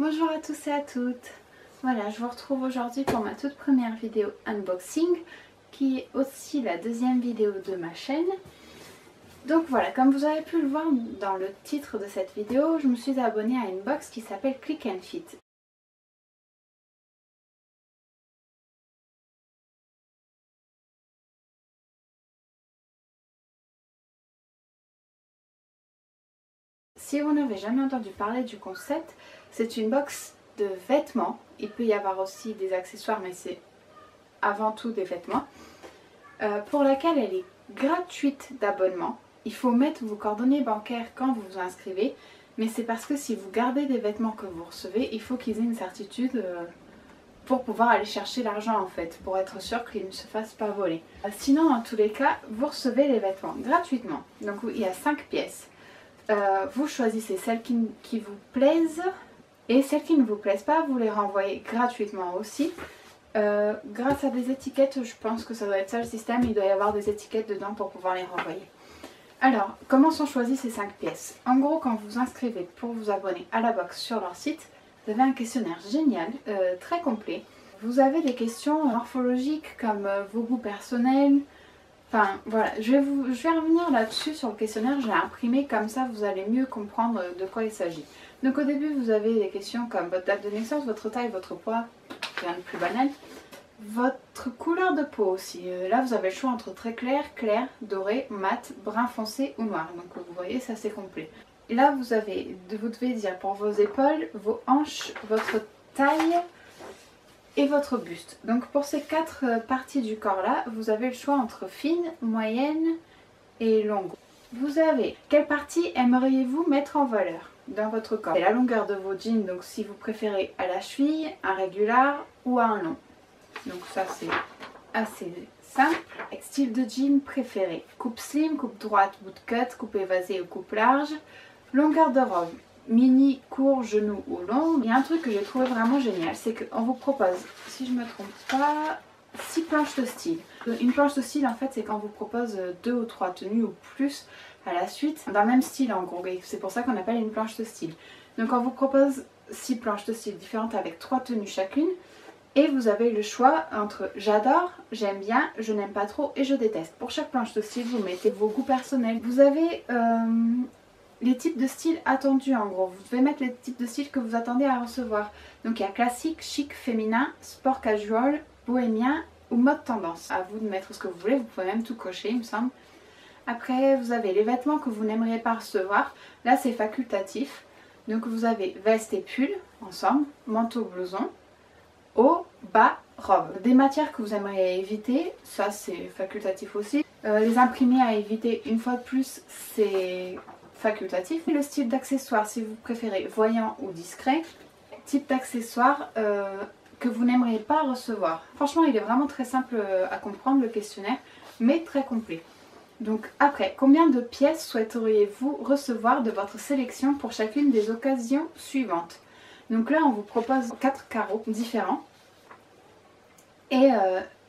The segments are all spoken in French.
Bonjour à tous et à toutes. Voilà, je vous retrouve aujourd'hui pour ma toute première vidéo unboxing qui est aussi la deuxième vidéo de ma chaîne. Donc voilà, comme vous avez pu le voir dans le titre de cette vidéo, je me suis abonnée à une box qui s'appelle Click and Fit. Si vous n'avez jamais entendu parler du concept, c'est une box de vêtements. Il peut y avoir aussi des accessoires, mais c'est avant tout des vêtements, pour laquelle elle est gratuite d'abonnement. Il faut mettre vos coordonnées bancaires quand vous vous inscrivez, mais c'est parce que si vous gardez des vêtements que vous recevez, il faut qu'ils aient une certitude pour pouvoir aller chercher l'argent en fait, pour être sûr qu'ils ne se fassent pas voler. Sinon, dans tous les cas, vous recevez les vêtements gratuitement. Donc il y a 5 pièces. Vous choisissez celles qui vous plaisent et celles qui ne vous plaisent pas, vous les renvoyez gratuitement aussi. Grâce à des étiquettes, je pense que ça doit être ça le système, il doit y avoir des étiquettes dedans pour pouvoir les renvoyer. Alors, comment sont choisies ces 5 pièces? En gros, quand vous vous inscrivez pour vous abonner à la box sur leur site, vous avez un questionnaire génial, très complet. Vous avez des questions morphologiques comme vos goûts personnels. Enfin voilà, je vais revenir là-dessus sur le questionnaire, je l'ai imprimé comme ça vous allez mieux comprendre de quoi il s'agit. Donc au début vous avez des questions comme votre date de naissance, votre taille, votre poids, rien de plus banal. Votre couleur de peau aussi, là vous avez le choix entre très clair, clair, doré, mat, brun foncé ou noir. Donc vous voyez ça c'est complet. Et là vous devez dire pour vos épaules, vos hanches, votre taille et votre buste. Donc pour ces 4 parties du corps là, vous avez le choix entre fine, moyenne et longue. Vous avez quelle partie aimeriez-vous mettre en valeur dans votre corps? C'est la longueur de vos jeans, donc si vous préférez à la cheville, un régular ou à un long. Donc ça c'est assez simple. Style de jean préféré, coupe slim, coupe droite, bootcut, coupe évasée ou coupe large. Longueur de robe, mini, court, genou ou long. Il y a un truc que j'ai trouvé vraiment génial, c'est qu'on vous propose, si je me trompe pas, 6 planches de style. Une planche de style en fait c'est quand on vous propose 2 ou 3 tenues ou plus à la suite d'un même style en gros, et c'est pour ça qu'on appelle une planche de style. Donc on vous propose 6 planches de style différentes avec 3 tenues chacune, et vous avez le choix entre j'adore, j'aime bien, je n'aime pas trop et je déteste. Pour chaque planche de style vous mettez vos goûts personnels. Vous avez les types de style attendus en gros, vous devez mettre les types de style que vous attendez à recevoir. Donc il y a classique, chic, féminin, sport casual, bohémien ou mode tendance. À vous de mettre ce que vous voulez, vous pouvez même tout cocher il me semble. Après vous avez les vêtements que vous n'aimeriez pas recevoir, là c'est facultatif. Donc vous avez veste et pull ensemble, manteau, blouson, haut, bas, robe. Des matières que vous aimeriez éviter, ça c'est facultatif aussi. Les imprimés à éviter une fois de plus c'est facultatif. Et le style d'accessoire, si vous préférez voyant ou discret. Type d'accessoire que vous n'aimeriez pas recevoir. Franchement il est vraiment très simple à comprendre le questionnaire, mais très complet. Donc après, combien de pièces souhaiteriez-vous recevoir de votre sélection pour chacune des occasions suivantes? Donc là on vous propose 4 carreaux différents. Et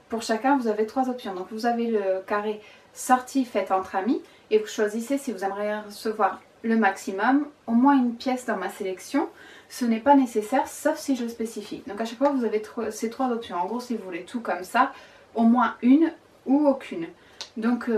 pour chacun vous avez 3 options. Donc vous avez le carré sortie faite entre amis. Et vous choisissez si vous aimeriez recevoir le maximum, au moins une pièce dans ma sélection. Ce n'est pas nécessaire sauf si je spécifie. Donc à chaque fois vous avez ces 3 options. En gros si vous voulez tout comme ça, au moins une ou aucune. Donc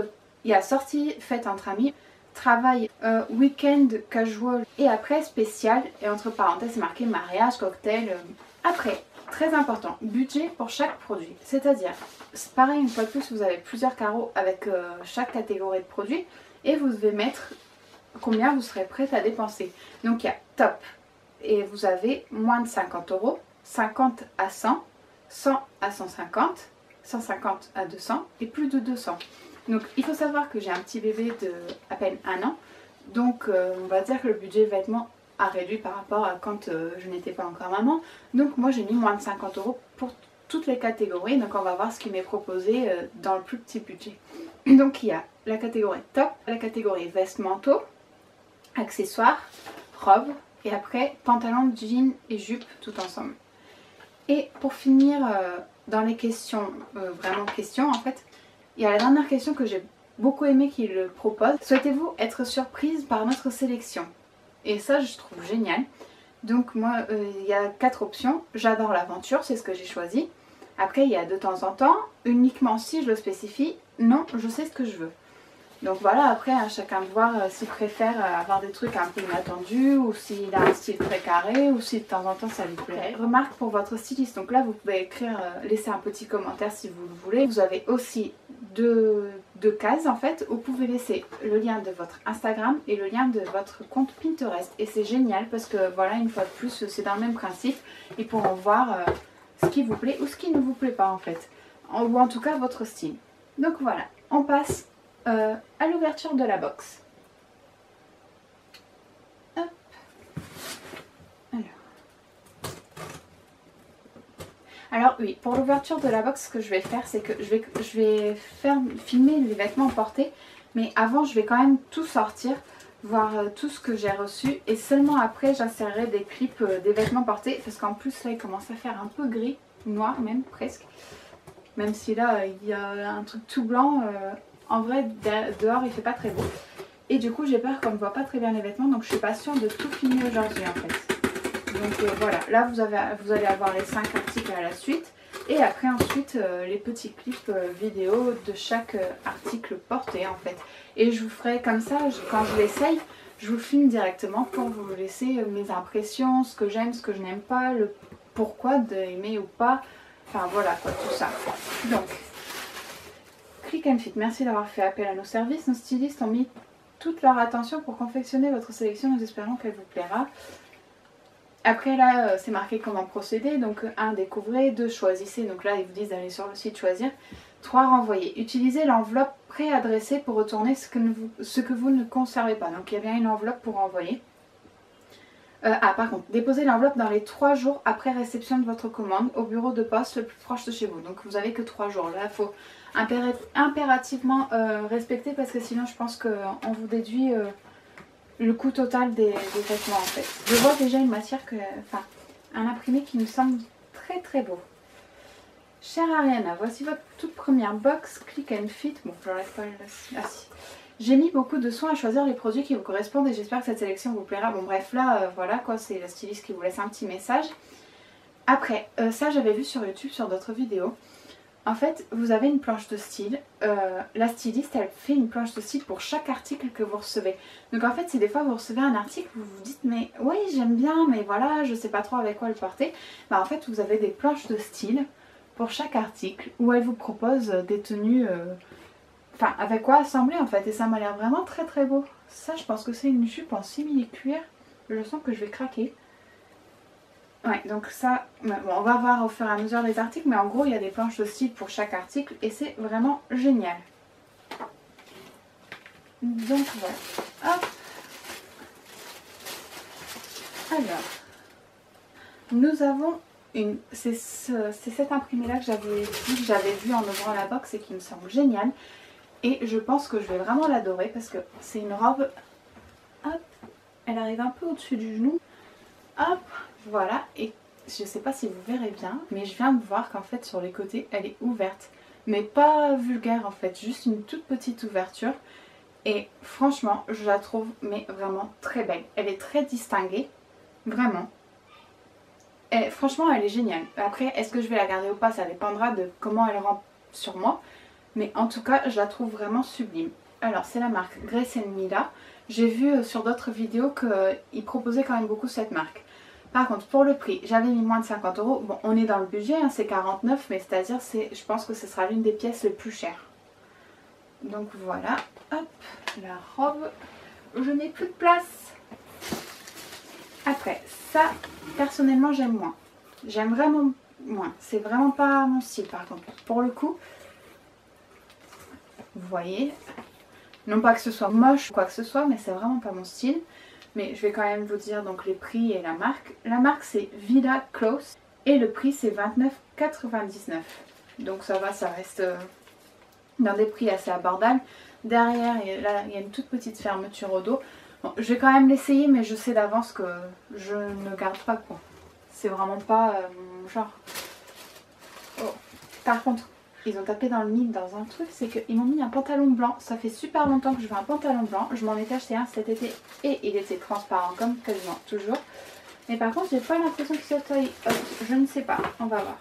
il y a sortie faite entre amis, travail, week-end, casual et après spécial. Et entre parenthèses c'est marqué mariage, cocktail. Après, très important, budget pour chaque produit. C'est-à-dire, c'est pareil une fois de plus, vous avez plusieurs carreaux avec chaque catégorie de produits. Et vous devez mettre combien vous serez prête à dépenser. Donc il y a top et vous avez moins de 50 €, 50 à 100, 100 à 150, 150 à 200 et plus de 200. Donc il faut savoir que j'ai un petit bébé de à peine 1 an. Donc on va dire que le budget vêtements a réduit par rapport à quand je n'étais pas encore maman. Donc moi j'ai mis moins de 50 € pour toutes les catégories. Donc on va voir ce qui m'est proposé dans le plus petit budget. Donc il y a la catégorie top, la catégorie veste manteau, accessoires, robe et après pantalon, jean et jupe tout ensemble. Et pour finir dans les questions, vraiment questions en fait, il y a la dernière question que j'ai beaucoup aimé qu'il le propose. Souhaitez-vous être surprise par notre sélection? Et ça je trouve génial. Donc moi, il y a 4 options. J'adore l'aventure, c'est ce que j'ai choisi. Après, il y a de temps en temps, uniquement si je le spécifie, non, je sais ce que je veux. Donc voilà, après, à chacun de voir s'il préfère avoir des trucs un peu inattendus, ou s'il a un style très carré, ou si de temps en temps ça lui plaît. Okay. Remarque pour votre styliste, donc là vous pouvez écrire, laisser un petit commentaire si vous le voulez. Vous avez aussi deux cases en fait, où vous pouvez laisser le lien de votre Instagram et le lien de votre compte Pinterest. Et c'est génial parce que voilà, une fois de plus, c'est dans le même principe. Ils pourront voir ce qui vous plaît ou ce qui ne vous plaît pas en fait. Ou en tout cas votre style. Donc voilà, on passe à l'ouverture de la box. Hop. Alors oui, pour l'ouverture de la box, ce que je vais faire, c'est que je vais filmer les vêtements portés, mais avant je vais quand même tout sortir, voir tout ce que j'ai reçu, et seulement après j'insérerai des clips des vêtements portés, parce qu'en plus là il commence à faire un peu gris, noir même presque, même si là il y a un truc tout blanc. En vrai, dehors il fait pas très beau. Et du coup j'ai peur qu'on ne voit pas très bien les vêtements, donc je suis pas sûre de tout filmer aujourd'hui en fait. Donc voilà, là vous allez avoir les 5 articles à la suite. Et après ensuite les petits clips vidéo de chaque article porté en fait. Et je vous ferai comme ça, quand je l'essaye, je vous filme directement pour vous laisser mes impressions, ce que j'aime, ce que je n'aime pas, le pourquoi d'aimer ou pas. Enfin voilà quoi, tout ça. Donc... Click and Fit, merci d'avoir fait appel à nos services. Nos stylistes ont mis toute leur attention pour confectionner votre sélection. Nous espérons qu'elle vous plaira. Après là, c'est marqué comment procéder. Donc 1, découvrez. 2, choisissez. Donc là, ils vous disent d'aller sur le site choisir. 3, renvoyer. Utilisez l'enveloppe préadressée pour retourner ce que vous ne conservez pas. Donc il y a bien une enveloppe pour renvoyer. Par contre, déposez l'enveloppe dans les 3 jours après réception de votre commande au bureau de poste le plus proche de chez vous. Donc vous n'avez que 3 jours. Là, il faut impérativement respecter parce que sinon je pense qu'on vous déduit le coût total des vêtements en fait. Je vois déjà une matière, enfin un imprimé qui me semble très très beau. Chère Ariana, voici votre toute première box Click and Fit. Bon, je n'enlève pas le... Ah si. J'ai mis beaucoup de soin à choisir les produits qui vous correspondent et j'espère que cette sélection vous plaira. Bon bref là, voilà quoi, c'est la styliste qui vous laisse un petit message. Après, ça j'avais vu sur YouTube, sur d'autres vidéos. En fait, vous avez une planche de style. La styliste, elle fait une planche de style pour chaque article que vous recevez. Donc en fait, si des fois vous recevez un article, vous vous dites mais oui j'aime bien, mais voilà, je sais pas trop avec quoi le porter. Bah en fait, vous avez des planches de style pour chaque article où elle vous propose des tenues... Enfin, avec quoi assembler en fait, et ça m'a l'air vraiment très très beau. Ça, je pense que c'est une jupe en simili-cuir. Je sens que je vais craquer. Ouais, donc ça, bon, on va voir au fur et à mesure des articles, mais en gros, il y a des planches de style pour chaque article, et c'est vraiment génial. Donc voilà. Hop. Alors, nous avons une... C'est cet imprimé-là que j'avais vu en ouvrant la box et qui me semble génial. Et je pense que je vais vraiment l'adorer parce que c'est une robe, hop, elle arrive un peu au-dessus du genou, hop, voilà, et je sais pas si vous verrez bien, mais je viens de voir qu'en fait sur les côtés elle est ouverte, mais pas vulgaire en fait, juste une toute petite ouverture, et franchement je la trouve mais vraiment très belle, elle est très distinguée, vraiment, et franchement elle est géniale. Après est-ce que je vais la garder ou pas, ça dépendra de comment elle rend sur moi. Mais en tout cas, je la trouve vraiment sublime. Alors, c'est la marque Grace & Mila. J'ai vu sur d'autres vidéos qu'ils proposaient quand même beaucoup cette marque. Par contre, pour le prix, j'avais mis moins de 50 €. Bon, on est dans le budget, hein, c'est 49, mais c'est-à-dire, je pense que ce sera l'une des pièces les plus chères. Donc voilà, hop, la robe. Je n'ai plus de place. Après, ça, personnellement, j'aime moins. J'aime vraiment moins. C'est vraiment pas mon style, par contre. Pour le coup... Vous voyez, non pas que ce soit moche ou quoi que ce soit, mais c'est vraiment pas mon style. Mais je vais quand même vous dire donc les prix et la marque. La marque c'est Villa Close et le prix c'est 29,99 €. Donc ça va, ça reste dans des prix assez abordables. Derrière, là, il y a une toute petite fermeture au dos. Bon, je vais quand même l'essayer, mais je sais d'avance que je ne garde pas quoi. C'est vraiment pas mon genre. Oh. Par contre, ils ont tapé dans le mille dans un truc, c'est qu'ils m'ont mis un pantalon blanc. Ça fait super longtemps que je veux un pantalon blanc. Je m'en étais acheté un cet été et il était transparent comme quasiment toujours. Mais par contre, j'ai pas l'impression qu'il soit taille haute. Je ne sais pas. On va voir.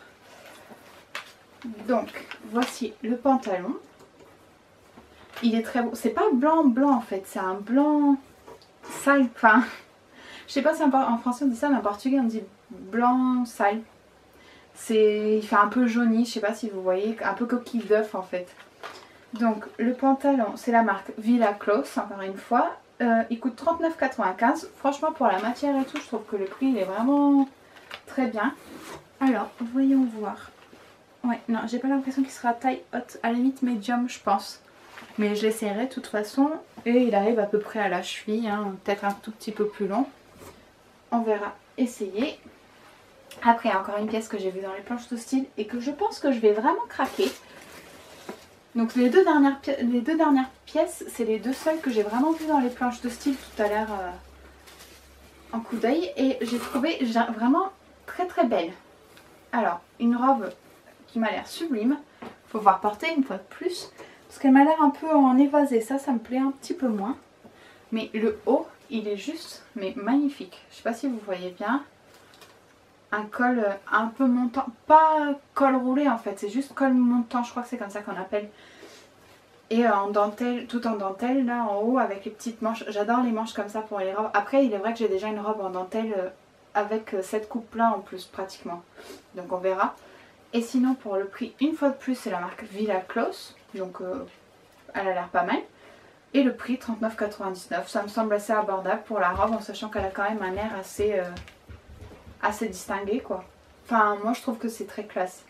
Donc, voici le pantalon. Il est très beau. C'est pas blanc blanc en fait. C'est un blanc sale. Enfin, je sais pas si en français on dit ça, mais en portugais on dit blanc sale. Il fait un peu jauni. Je sais pas si vous voyez. Un peu coquille d'œuf en fait. Donc, le pantalon, c'est la marque Villa Close, encore une fois. Il coûte 39,95 €. Franchement, pour la matière et tout, je trouve que le prix il est vraiment très bien. Alors, voyons voir. Ouais, non, j'ai pas l'impression qu'il sera taille haute, à la limite médium, je pense. Mais je l'essaierai de toute façon. Et il arrive à peu près à la cheville, hein, peut-être un tout petit peu plus long. On verra essayer. Après, encore une pièce que j'ai vue dans les planches de style et que je pense que je vais vraiment craquer. Donc les deux dernières pièces, c'est les deux seules que j'ai vraiment vues dans les planches de style tout à l'heure en coup d'œil. Et j'ai trouvé vraiment très très belle. Alors, une robe qui m'a l'air sublime. Faut voir porter une fois de plus. Parce qu'elle m'a l'air un peu en évasé. Ça me plaît un petit peu moins. Mais le haut, il est juste mais magnifique. Je sais pas si vous voyez bien. Un col un peu montant. Pas col roulé en fait. C'est juste col montant. Je crois que c'est comme ça qu'on appelle. Et en dentelle, tout en dentelle là en haut avec les petites manches. J'adore les manches comme ça pour les robes. Après, il est vrai que j'ai déjà une robe en dentelle avec cette coupe là en plus pratiquement. Donc on verra. Et sinon pour le prix, une fois de plus, c'est la marque Villa Close. Donc elle a l'air pas mal. Et le prix 39,99 €. Ça me semble assez abordable pour la robe en sachant qu'elle a quand même un air assez distingué quoi. Enfin moi je trouve que c'est très classe.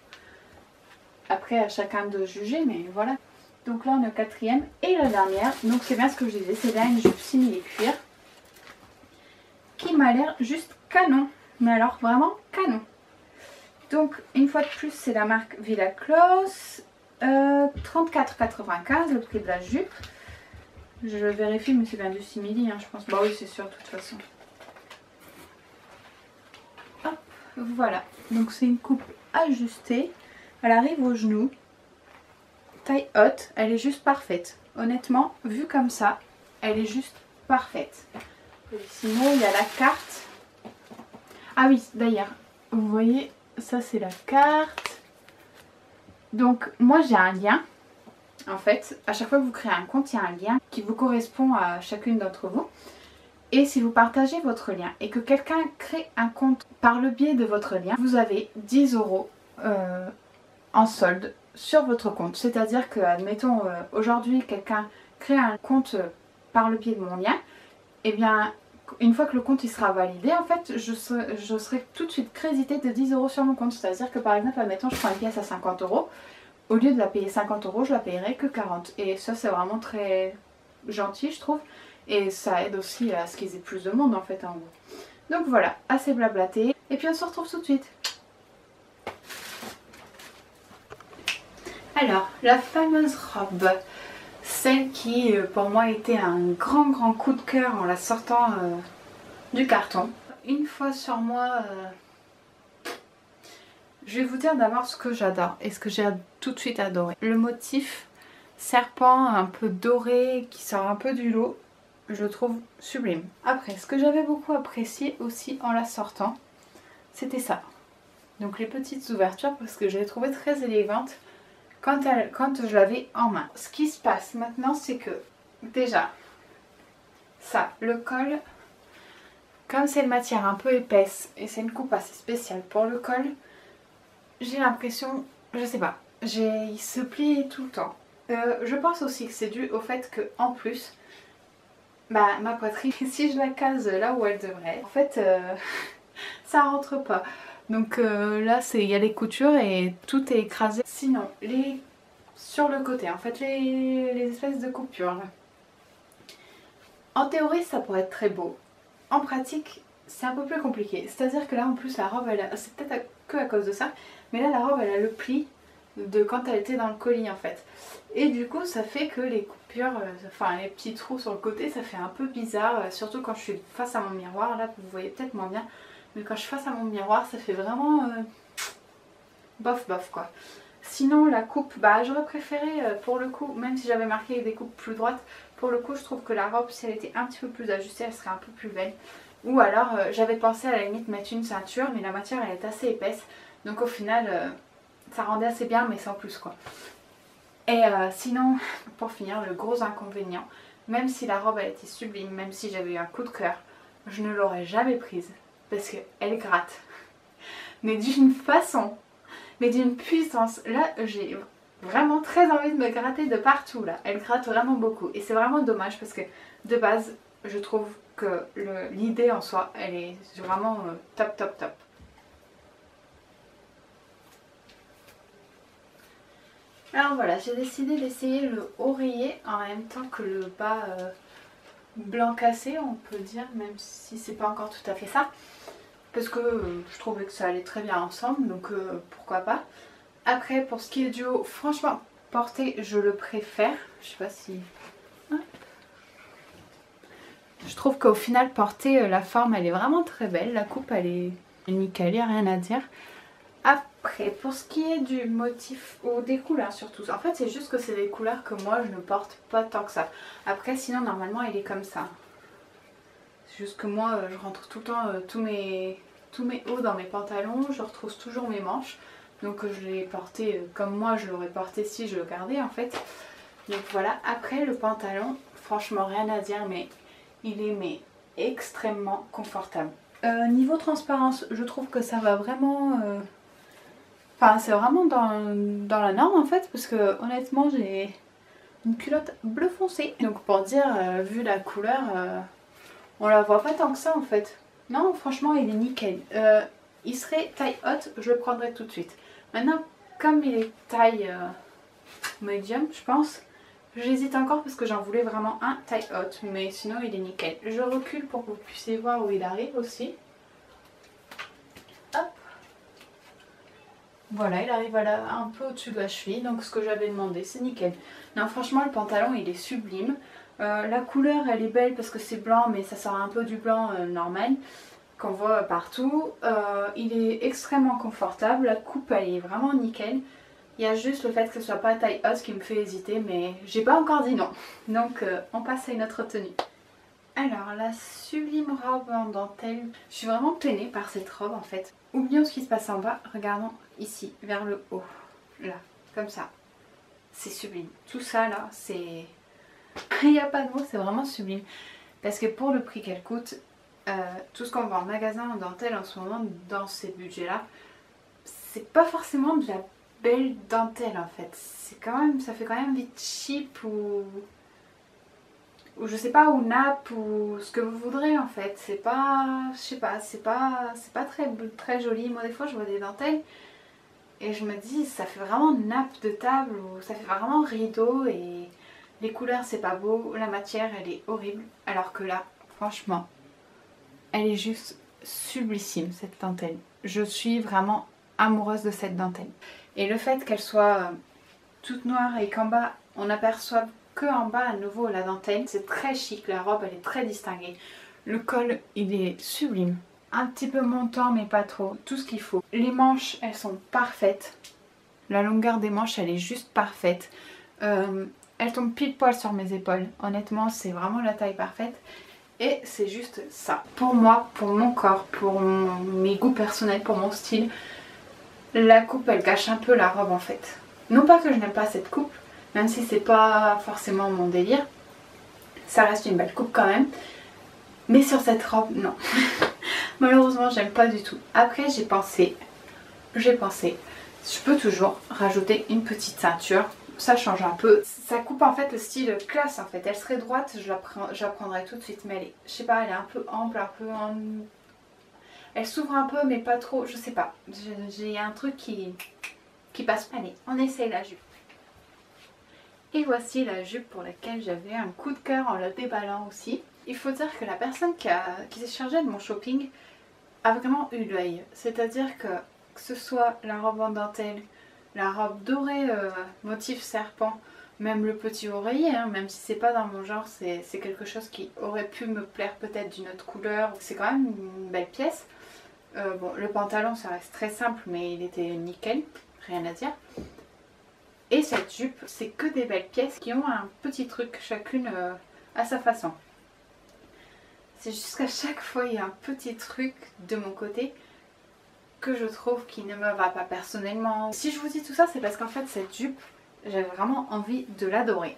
Après à chacun de juger mais voilà. Donc là on est au quatrième et la dernière. Donc c'est bien ce que je disais, c'est bien une jupe simili cuir. Qui m'a l'air juste canon. Mais alors vraiment canon. Donc une fois de plus c'est la marque Villa Close. 34,95 € le prix de la jupe. Je vérifie mais c'est bien du simili hein, je pense. Bah oui c'est sûr de toute façon. Hop, voilà. Donc c'est une coupe ajustée. Elle arrive au genou. Taille haute. Elle est juste parfaite. Honnêtement, vue comme ça, elle est juste parfaite. Et sinon il y a la carte. Ah oui d'ailleurs, vous voyez, ça c'est la carte. Donc moi j'ai un lien. En fait, à chaque fois que vous créez un compte, il y a un lien qui vous correspond à chacune d'entre vous. Et si vous partagez votre lien et que quelqu'un crée un compte par le biais de votre lien, vous avez 10 € en solde sur votre compte. C'est-à-dire que, admettons, aujourd'hui, quelqu'un crée un compte par le biais de mon lien, et bien, une fois que le compte il sera validé, en fait, je serai tout de suite crédité de 10 € sur mon compte. C'est-à-dire que, par exemple, admettons, je prends une pièce à 50 €. Au lieu de la payer 50 €, je la payerai que 40. Et ça, c'est vraiment très gentil, je trouve. Et ça aide aussi à ce qu'ils aient plus de monde, en fait, en haut. Donc voilà, assez blablaté. Et puis on se retrouve tout de suite. Alors, la fameuse robe. Celle qui, pour moi, était un grand coup de cœur en la sortant du carton. Une fois sur moi... je vais vous dire d'abord ce que j'adore et ce que j'ai tout de suite adoré. Le motif serpent un peu doré qui sort un peu du lot, je le trouve sublime. Après, ce que j'avais beaucoup apprécié aussi en la sortant, c'était ça. Donc les petites ouvertures parce que je l'ai trouvée très élégante quand je l'avais en main. Ce qui se passe maintenant, c'est que déjà, ça, le col, comme c'est une matière un peu épaisse et c'est une coupe assez spéciale pour le col, j'ai l'impression, je sais pas, il se plie tout le temps. Je pense aussi que c'est dû au fait que en plus, bah, ma poitrine, si je la case là où elle devrait, en fait, ça rentre pas. Donc là, il y a les coutures et tout est écrasé. Sinon, sur le côté, en fait, les espèces de coupures là. En théorie, ça pourrait être très beau. En pratique, c'est un peu plus compliqué. C'est-à-dire que là, en plus, la robe, c'est peut-être que à cause de ça, mais là, la robe, elle a le pli de quand elle était dans le colis, en fait. Et du coup, ça fait que les coupures, enfin, les petits trous sur le côté, ça fait un peu bizarre. Surtout quand je suis face à mon miroir. Là, vous voyez peut-être moins bien. Mais quand je suis face à mon miroir, ça fait vraiment bof bof, quoi. Sinon, la coupe, bah, j'aurais préféré, pour le coup, même si j'avais marqué des coupes plus droites, pour le coup, je trouve que la robe, si elle était un petit peu plus ajustée, elle serait un peu plus belle. Ou alors j'avais pensé à la limite mettre une ceinture, mais la matière elle est assez épaisse. Donc au final ça rendait assez bien, mais sans plus quoi. Et sinon, pour finir, le gros inconvénient, même si la robe elle était sublime, même si j'avais eu un coup de cœur, je ne l'aurais jamais prise parce qu'elle gratte. Mais d'une façon, mais d'une puissance. Là, j'ai vraiment très envie de me gratter de partout là. Elle gratte vraiment beaucoup et c'est vraiment dommage parce que de base, je trouve que l'idée en soi, elle est vraiment top top top. Alors voilà, j'ai décidé d'essayer le haut rayé en même temps que le bas blanc cassé, on peut dire, même si c'est pas encore tout à fait ça. Parce que je trouvais que ça allait très bien ensemble, donc pourquoi pas. Après, pour ce qui est du haut, franchement, porter, je le préfère. Je sais pas si... Ouais. Je trouve qu'au final, porter, la forme, elle est vraiment très belle. La coupe, elle est nickel, il n'y a rien à dire. Après, pour ce qui est du motif ou des couleurs surtout, en fait c'est juste que c'est des couleurs que moi je ne porte pas tant que ça. Après sinon normalement il est comme ça. C'est juste que moi je rentre tout le temps tous mes hauts dans mes pantalons, je retrousse toujours mes manches. Donc je l'ai porté comme moi je l'aurais porté si je le gardais en fait. Donc voilà, après le pantalon, franchement rien à dire mais il est extrêmement confortable. Niveau transparence, je trouve que ça va vraiment... Enfin, c'est vraiment dans la norme en fait, parce que honnêtement, j'ai une culotte bleu foncé. Donc pour dire, vu la couleur, on la voit pas tant que ça en fait. Non, franchement, il est nickel. Il serait taille haute, je le prendrais tout de suite. Maintenant, comme il est taille medium, je pense, j'hésite encore parce que j'en voulais vraiment un taille haute, mais sinon il est nickel. Je recule pour que vous puissiez voir où il arrive aussi. Hop. Voilà, il arrive un peu au-dessus de la cheville, donc ce que j'avais demandé, c'est nickel. Non, franchement, le pantalon, il est sublime. La couleur, elle est belle parce que c'est blanc, mais ça sort un peu du blanc normal, qu'on voit partout. Il est extrêmement confortable, la coupe, elle est vraiment nickel. Il y a juste le fait que ce soit pas taille haute qui me fait hésiter, mais j'ai pas encore dit non. Donc, on passe à une autre tenue. Alors, la sublime robe en dentelle. Je suis vraiment peinée par cette robe en fait. Oublions ce qui se passe en bas, regardons ici, vers le haut. Là, comme ça. C'est sublime. Tout ça là, c'est... Il n'y a pas de mots, c'est vraiment sublime. Parce que pour le prix qu'elle coûte, tout ce qu'on voit en magasin en dentelle en ce moment, dans ces budgets-là, c'est pas forcément de la belle dentelle en fait. C'est quand même, ça fait quand même vite cheap ou je sais pas, ou nappe ou ce que vous voudrez en fait. C'est pas, je sais pas, c'est pas très joli. Moi des fois je vois des dentelles et je me dis ça fait vraiment nappe de table ou ça fait vraiment rideau et les couleurs c'est pas beau, la matière elle est horrible. Alors que là, franchement, elle est juste sublissime cette dentelle. Je suis vraiment amoureuse de cette dentelle. Et le fait qu'elle soit toute noire et qu'en bas on aperçoive que en bas à nouveau la dentelle, c'est très chic, la robe elle est très distinguée. Le col il est sublime, un petit peu montant mais pas trop, tout ce qu'il faut. Les manches elles sont parfaites, la longueur des manches elle est juste parfaite. Elle tombe pile poil sur mes épaules, honnêtement c'est vraiment la taille parfaite. Et c'est juste ça. Pour moi, pour mon corps, pour mes goûts personnels, pour mon style, la coupe elle cache un peu la robe en fait. Non pas que je n'aime pas cette coupe, même si c'est pas forcément mon délire, ça reste une belle coupe quand même. Mais sur cette robe, non. Malheureusement, j'aime pas du tout. Après, j'ai pensé, je peux toujours rajouter une petite ceinture. Ça change un peu. Ça coupe en fait le style classe en fait. Elle serait droite, je la prendrais tout de suite. Mais elle est, je sais pas, elle est un peu ample, un peu en... Elle s'ouvre un peu mais pas trop, je sais pas. J'ai un truc qui passe. Allez, on essaye la jupe. Et voici la jupe pour laquelle j'avais un coup de cœur en la déballant aussi. Il faut dire que la personne qui s'est chargée de mon shopping a vraiment eu l'œil. C'est-à-dire que ce soit la robe en dentelle, la robe dorée motif serpent, même le petit oreiller, hein, même si c'est pas dans mon genre, c'est quelque chose qui aurait pu me plaire peut-être d'une autre couleur. C'est quand même une belle pièce. Bon, le pantalon ça reste très simple mais il était nickel, rien à dire. Et cette jupe, c'est que des belles pièces qui ont un petit truc chacune à sa façon. C'est juste qu'à chaque fois il y a un petit truc de mon côté que je trouve qui ne me va pas personnellement. Si je vous dis tout ça, c'est parce qu'en fait cette jupe, j'avais vraiment envie de l'adorer.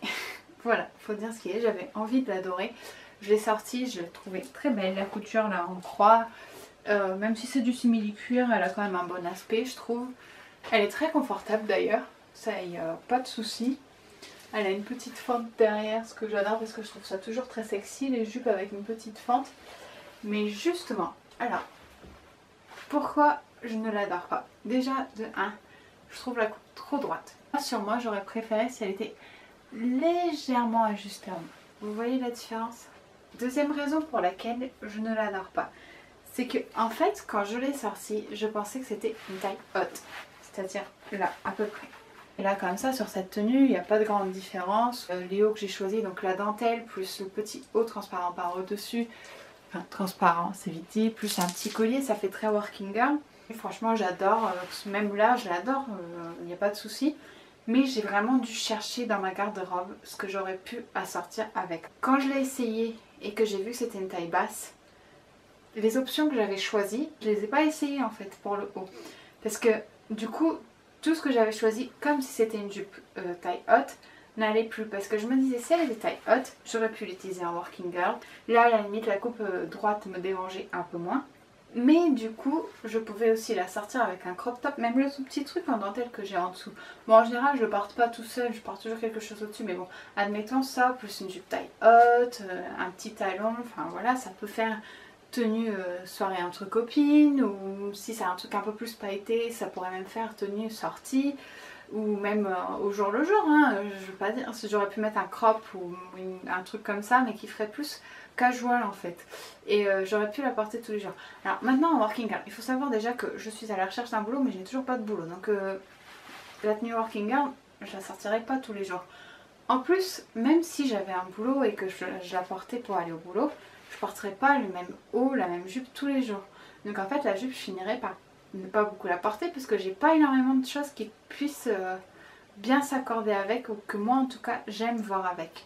Voilà, faut dire ce qui est, j'avais envie de l'adorer. Je l'ai sortie, je l'ai trouvée très belle, la couture là en croix. Même si c'est du simili-cuir, elle a quand même un bon aspect je trouve. Elle est très confortable d'ailleurs, ça y a pas de souci. Elle a une petite fente derrière, ce que j'adore parce que je trouve ça toujours très sexy, les jupes avec une petite fente. Mais justement, alors, pourquoi je ne l'adore pas? Déjà, de 1, je trouve la coupe trop droite. Sur moi, j'aurais préféré si elle était légèrement ajustable. Vous voyez la différence? Deuxième raison pour laquelle je ne l'adore pas, c'est que en fait, quand je l'ai sortie, je pensais que c'était une taille haute. C'est-à-dire là, à peu près. Et là comme ça sur cette tenue il n'y a pas de grande différence. Les hauts que j'ai choisis, donc la dentelle plus le petit haut transparent par au dessus, enfin transparent c'est vite dit, plus un petit collier, ça fait très working girl. Et franchement j'adore, même là je l'adore, il n'y a pas de souci. Mais j'ai vraiment dû chercher dans ma garde-robe ce que j'aurais pu assortir avec. Quand je l'ai essayé et que j'ai vu que c'était une taille basse, les options que j'avais choisies, je les ai pas essayées en fait pour le haut. Parce que du coup, tout ce que j'avais choisi comme si c'était une jupe taille haute n'allait plus. Parce que je me disais, si elle était taille haute, j'aurais pu l'utiliser en working girl. Là, à la limite, la coupe droite me dérangeait un peu moins. Mais du coup, je pouvais aussi la sortir avec un crop top, même le tout petit truc en dentelle que j'ai en dessous. Bon, en général, je le porte pas tout seul, je porte toujours quelque chose au-dessus. Mais bon, admettons ça, plus une jupe taille haute, un petit talon, enfin voilà, ça peut faire tenue soirée entre copines, ou si c'est un truc un peu plus pailleté, ça pourrait même faire tenue sortie, ou même au jour le jour, hein. Je veux pas dire, si j'aurais pu mettre un crop ou un truc comme ça, mais qui ferait plus casual en fait. Et j'aurais pu la porter tous les jours. Alors maintenant en working girl, il faut savoir déjà que je suis à la recherche d'un boulot, mais je n'ai toujours pas de boulot. Donc la tenue working girl, je la sortirai pas tous les jours. En plus, même si j'avais un boulot et que je la portais pour aller au boulot, je porterais pas le même haut, la même jupe tous les jours. Donc en fait la jupe je finirais par ne pas beaucoup la porter parce que j'ai pas énormément de choses qui puissent bien s'accorder avec, ou que moi en tout cas j'aime voir avec.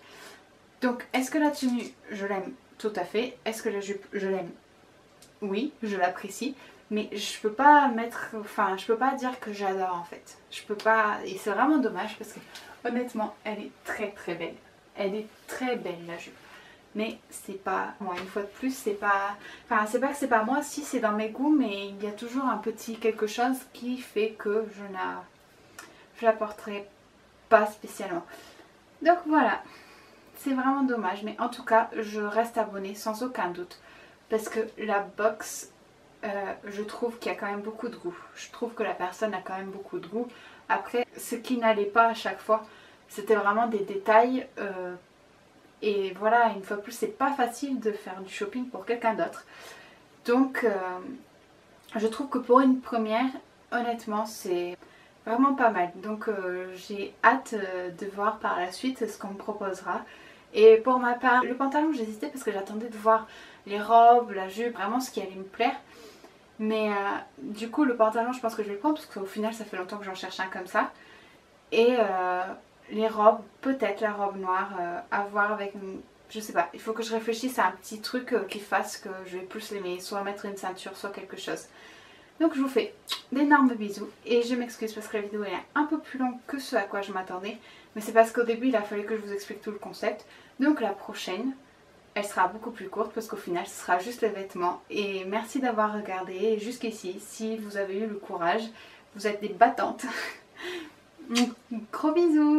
Donc est-ce que la tenue je l'aime? Tout à fait. Est-ce que la jupe je l'aime? Oui, je l'apprécie. Mais je peux pas mettre, enfin je peux pas dire que j'adore en fait. Je peux pas, et c'est vraiment dommage parce que honnêtement elle est très très belle. Elle est très belle la jupe. Mais c'est pas moi, une fois de plus, c'est pas, enfin c'est pas que c'est pas moi, si c'est dans mes goûts, mais il y a toujours un petit quelque chose qui fait que je la porterai pas spécialement. Donc voilà, c'est vraiment dommage, mais en tout cas je reste abonnée sans aucun doute parce que la box, je trouve qu'il y a quand même beaucoup de goût. Je trouve que la personne a quand même beaucoup de goût. Après, ce qui n'allait pas à chaque fois, c'était vraiment des détails. Et voilà, une fois de plus, c'est pas facile de faire du shopping pour quelqu'un d'autre. Donc, je trouve que pour une première, honnêtement, c'est vraiment pas mal. Donc, j'ai hâte de voir par la suite ce qu'on me proposera. Et pour ma part, le pantalon, j'hésitais parce que j'attendais de voir les robes, la jupe, vraiment ce qui allait me plaire. Mais du coup, le pantalon, je pense que je vais le prendre parce qu'au final, ça fait longtemps que j'en cherche un comme ça. Et les robes, peut-être la robe noire, à voir avec, je sais pas, il faut que je réfléchisse à un petit truc qui fasse que je vais plus l'aimer, soit mettre une ceinture, soit quelque chose. Donc je vous fais d'énormes bisous et je m'excuse parce que la vidéo est un peu plus longue que ce à quoi je m'attendais, mais c'est parce qu'au début il a fallu que je vous explique tout le concept. Donc la prochaine, elle sera beaucoup plus courte parce qu'au final ce sera juste les vêtements. Et merci d'avoir regardé jusqu'ici. Si vous avez eu le courage, vous êtes des battantes. Gros bisous.